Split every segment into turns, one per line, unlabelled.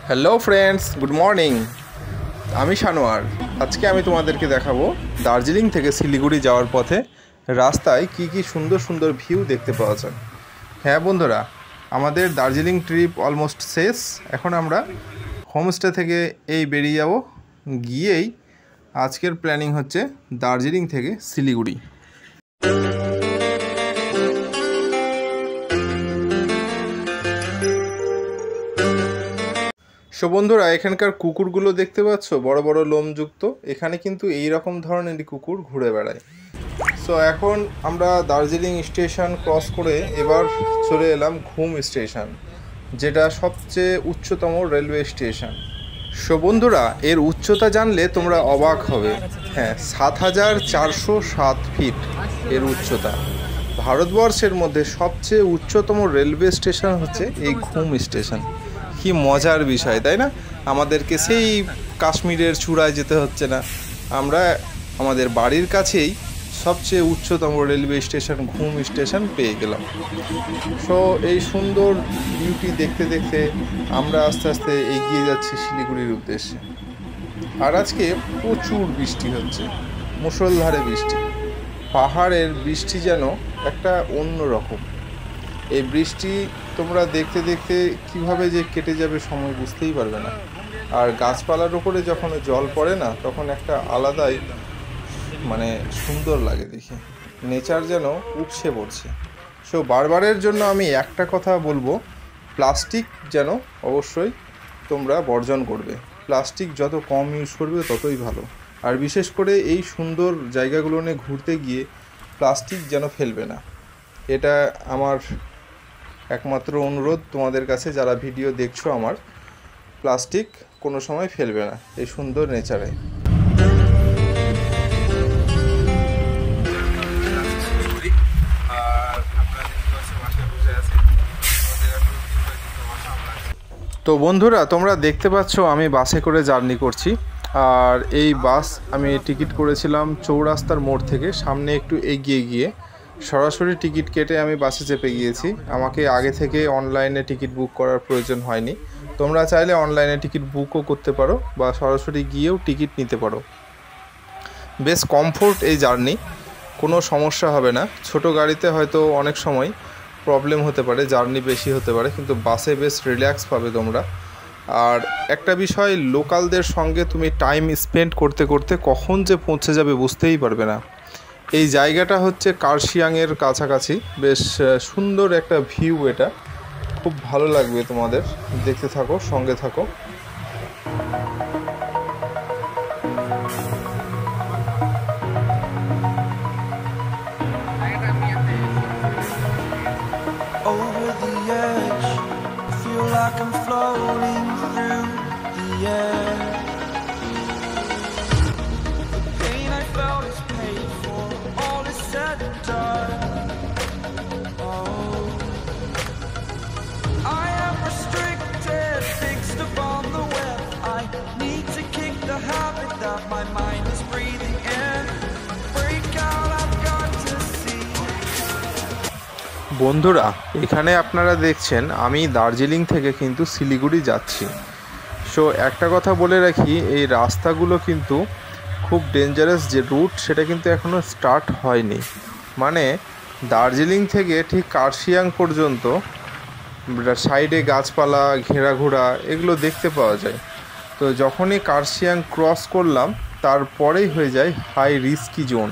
Hello friends, good morning. আমি সানোয়ার। আজকে আমি তোমাদেরকে দেখাবো দার্জিলিং থেকে শিলিগুড়ি যাওয়ার পথে রাস্তায় কি কি সুন্দর সুন্দর ভিউ দেখতে পাওয়া যায়। হ্যাঁ বন্ধুরা, আমাদের দার্জিলিং ট্রিপ অলমোস্ট শেষ। এখন আমরা হোমস্টে থেকে বেরিয়ে যাব। গিয়েই আজকের প্ল্যানিং হচ্ছে দার্জিলিং থেকে শিলিগুড়ি। সো বন্ধুরা, এখানকার কুকুরগুলো দেখতে পাচ্ছ, বড় বড় লোমযুক্ত। এখানে কিন্তু এই রকম ধরনেরই কুকুর ঘুরে বেড়ায়। সো এখন আমরা দার্জিলিং স্টেশন ক্রস করে এবার চলে এলাম ঘুম স্টেশন, যেটা সবচেয়ে উচ্চতম রেলওয়ে স্টেশন। সো বন্ধুরা, এর উচ্চতা জানলে তোমরা অবাক হবে। হ্যাঁ, ৭,৪০৭ ফিট এর উচ্চতা। ভারতবর্ষের মধ্যে সবচেয়ে উচ্চতম রেলওয়ে স্টেশন হচ্ছে এই ঘুম স্টেশন। কি মজার বিষয়, তাই না? আমাদেরকে সেই কাশ্মীরের চূড়ায় যেতে হচ্ছে না, আমরা আমাদের বাড়ির কাছেই সবচেয়ে উচ্চতম রেলওয়ে স্টেশন ঘুম স্টেশন পেয়ে গেলাম। সো এই সুন্দর বিউটি দেখতে দেখতে আমরা আস্তে আস্তে এগিয়ে যাচ্ছি শিলিগুড়ির উদ্দেশ্যে। আর আজকে প্রচুর বৃষ্টি হচ্ছে, মুষলধারে বৃষ্টি। পাহাড়ের বৃষ্টি যেন একটা অন্য রকম। এই বৃষ্টি তোমরা দেখতে দেখতে কিভাবে যে কেটে যাবে সময় বুঝতেই পারবে না। আর গাছপালার উপরে যখন জল পড়ে না, তখন একটা আলাদাই সুন্দর লাগে দেখে। নেচার যেন উপসে পড়ছে। সো বারবারের জন্য আমি একটা কথা বলবো, প্লাস্টিক যেন অবশ্যই তোমরা বর্জন করবে। প্লাস্টিক যত কম ইউজ করবে ততই ভালো। আর বিশেষ করে এই সুন্দর জায়গাগুলো নিয়ে ঘুরতে গিয়ে প্লাস্টিক যেন ফেলবে না। এটা আমার একমাত্র অনুরোধ তোমাদের কাছে, যারা ভিডিও দেখছো আমার। প্লাস্টিক কোনো সময় ফেলবে না এই সুন্দর নেচারে। তো বন্ধুরা, তোমরা দেখতে পাচ্ছ আমি বাসে করে জার্নি করছি। আর এই বাস আমি টিকিট করেছিলাম চৌরাস্তার মোড় থেকে সামনে একটু এগিয়ে গিয়ে। সরাসরি টিকিট কেটে আমি বাসে চেপে গিয়েছি। আমাকে আগে থেকে অনলাইনে টিকিট বুক করার প্রয়োজন হয়নি। তোমরা চাইলে অনলাইনে টিকিট বুকও করতে পারো বা সরাসরি গিয়েও টিকিট নিতে পারো। বেশ কমফোর্ট এই জার্নি, কোনো সমস্যা হবে না। ছোট গাড়িতে হয়তো অনেক সময় প্রবলেম হতে পারে, জার্নি বেশি হতে পারে, কিন্তু বাসে বেশ রিল্যাক্স পাবে তোমরা। আর একটা বিষয়, লোকালদের সঙ্গে তুমি টাইম স্পেন্ড করতে করতে কখন যে পৌঁছে যাবে বুঝতেই পারবে না। এই জায়গাটা হচ্ছে কার্শিয়াংয়ের কাছাকাছি। বেশ সুন্দর একটা ভিউ, এটা খুব ভালো লাগবে তোমাদের। দেখতে থাকো, সঙ্গে থাকো।
Over the edge, feel like I'm floating through the air. The pain I felt is paid for, all is said and done. Oh, I am restricted, fixed upon the web. I need to kick the habit that my mind is breathing in. Break out, I've got to see.
বন্ধুরা, এখানে আপনারা দেখছেন আমি দার্জিলিং থেকে কিন্তু শিলিগুড়ি যাচ্ছি। So একটা কথা বলে রাখি, এই রাস্তাগুলো কিন্তু খুব ডেঞ্জারাস। যে রুট সেটা কিন্তু এখনও স্টার্ট হয়নি। দার্জিলিং থেকে ঠিক কার্শিয়াং পর্যন্ত সাইডে গাছপালা, ঘেরাঘোরা এগুলো দেখতে পাওয়া যায়। তো যখনই কার্শিয়াং ক্রস করলাম, তারপরেই হয়ে যায় হাই রিস্কি জোন।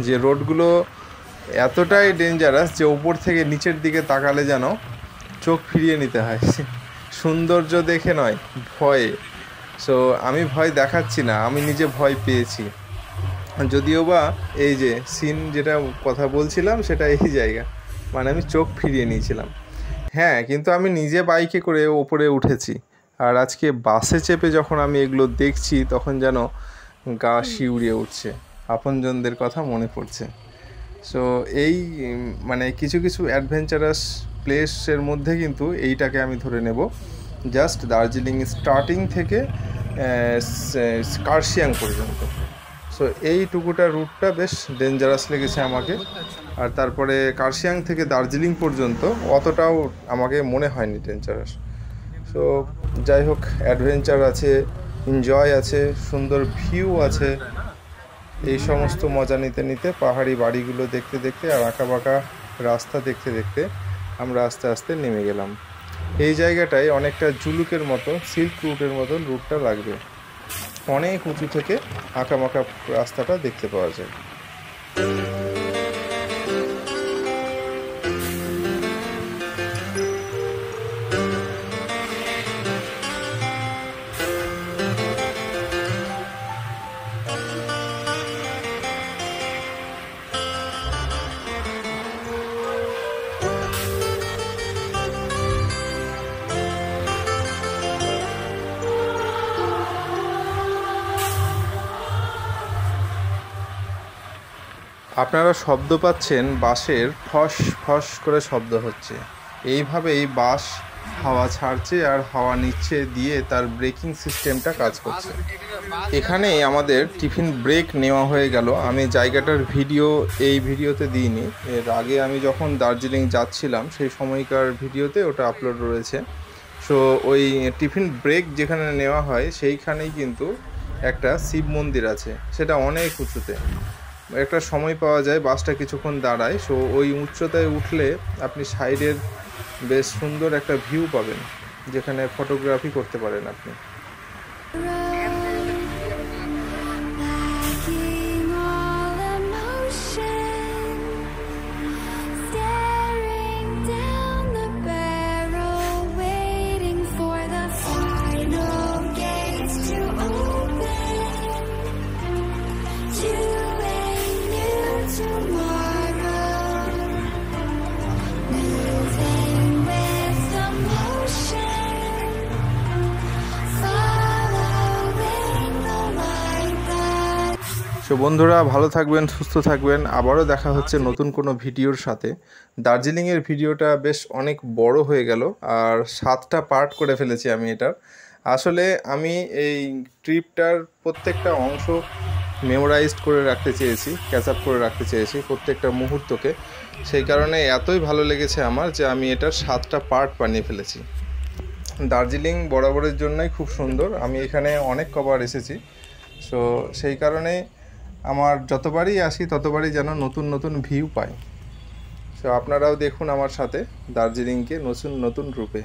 যে রোডগুলো এতটাই ডেঞ্জারাস যে উপর থেকে নিচের দিকে তাকালে যেন চোখ ফিরিয়ে নিতে হয়, সৌন্দর্য দেখে নয়, ভয়ে। সো আমি ভয় দেখাচ্ছি না, আমি নিজে ভয় পেয়েছি। যদিও বা এই যে সিন যেটা কথা বলছিলাম সেটা এই জায়গা, আমি চোখ ফিরিয়ে নিয়েছিলাম। হ্যাঁ, কিন্তু আমি নিজে বাইকে করে ওপরে উঠেছি। আর আজকে বাসে চেপে যখন আমি এগুলো দেখছি, তখন যেন গা শিউড়িয়ে উঠছে, আপনজনদের কথা মনে পড়ছে। সো এই কিছু কিছু অ্যাডভেঞ্চারাস প্লেসের মধ্যে কিন্তু এইটাকে আমি ধরে নেব। জাস্ট দার্জিলিং স্টার্টিং থেকে কার্শিয়াং পর্যন্ত। সো এইটুকুটা রুটটা বেশ ডেঞ্জারাস লেগেছে আমাকে। আর তারপরে কার্শিয়াং থেকে দার্জিলিং পর্যন্ত অতটাও আমাকে মনে হয়নি ডেঞ্জারাস। সো যাই হোক, অ্যাডভেঞ্চার আছে, এনজয় আছে, সুন্দর ভিউ আছে, এই সমস্ত মজা নিতে নিতে পাহাড়ি বাড়িগুলো দেখতে দেখতে আর আঁকাবাঁকা রাস্তা দেখতে দেখতে আমরা আস্তে আস্তে নেমে গেলাম। এই জায়গাটায় অনেকটা জুলুকের মতো, সিল্ক রুটের মতন রুটটা লাগবে, অনেক উঁচু থেকে আঁকাবাঁকা রাস্তাটা দেখতে পাওয়া যায়। আপনারা শব্দ পাচ্ছেন, বাসের ফস ফস করে শব্দ হচ্ছে। এইভাবেই বাস হাওয়া ছাড়ছে আর হাওয়া নিচ্ছে দিয়ে তার ব্রেকিং সিস্টেমটা কাজ করছে। এখানে আমাদের টিফিন ব্রেক নেওয়া হয়ে গেল। আমি জায়গাটার ভিডিও এই ভিডিওতে দিইনি, এর আগে আমি যখন দার্জিলিং যাচ্ছিলাম সেই সময়কার ভিডিওতে ওটা আপলোড রয়েছে। সো ওই টিফিন ব্রেক যেখানে নেওয়া হয় সেইখানেই কিন্তু একটা শিব মন্দির আছে, সেটা অনেক উঁচুতে। একটা সময় পাওয়া যায়, বাসটা কিছুক্ষণ দাঁড়ায়। সো ওই উচ্চতায় উঠলে আপনি সাইডের বেশ সুন্দর একটা ভিউ পাবেন, যেখানে ফটোগ্রাফি করতে পারেন আপনি। সো বন্ধুরা, ভালো থাকবেন, সুস্থ থাকবেন। আবারও দেখা হচ্ছে নতুন কোনো ভিডিওর সাথে। দার্জিলিংয়ের ভিডিওটা বেশ অনেক বড় হয়ে গেল, আর 7টা পার্ট করে ফেলেছি আমি এটার। আসলে আমি এই ট্রিপটার প্রত্যেকটা অংশ মেমোরাইজড করে রাখতে চেয়েছি, ক্যাচ আপ করে রাখতে চেয়েছি প্রত্যেকটা মুহূর্তকে। সেই কারণে এতই ভালো লেগেছে আমার যে আমি এটার 7টা পার্ট বানিয়ে ফেলেছি। দার্জিলিং বরাবরের জন্যই খুব সুন্দর, আমি এখানে অনেক কবার এসেছি। সো সেই কারণে আমার যতবারই আসি ততবারই যেন নতুন নতুন ভিউ পাই। সো আপনারাও দেখুন আমার সাথে দার্জিলিংকে নতুন নতুন রূপে।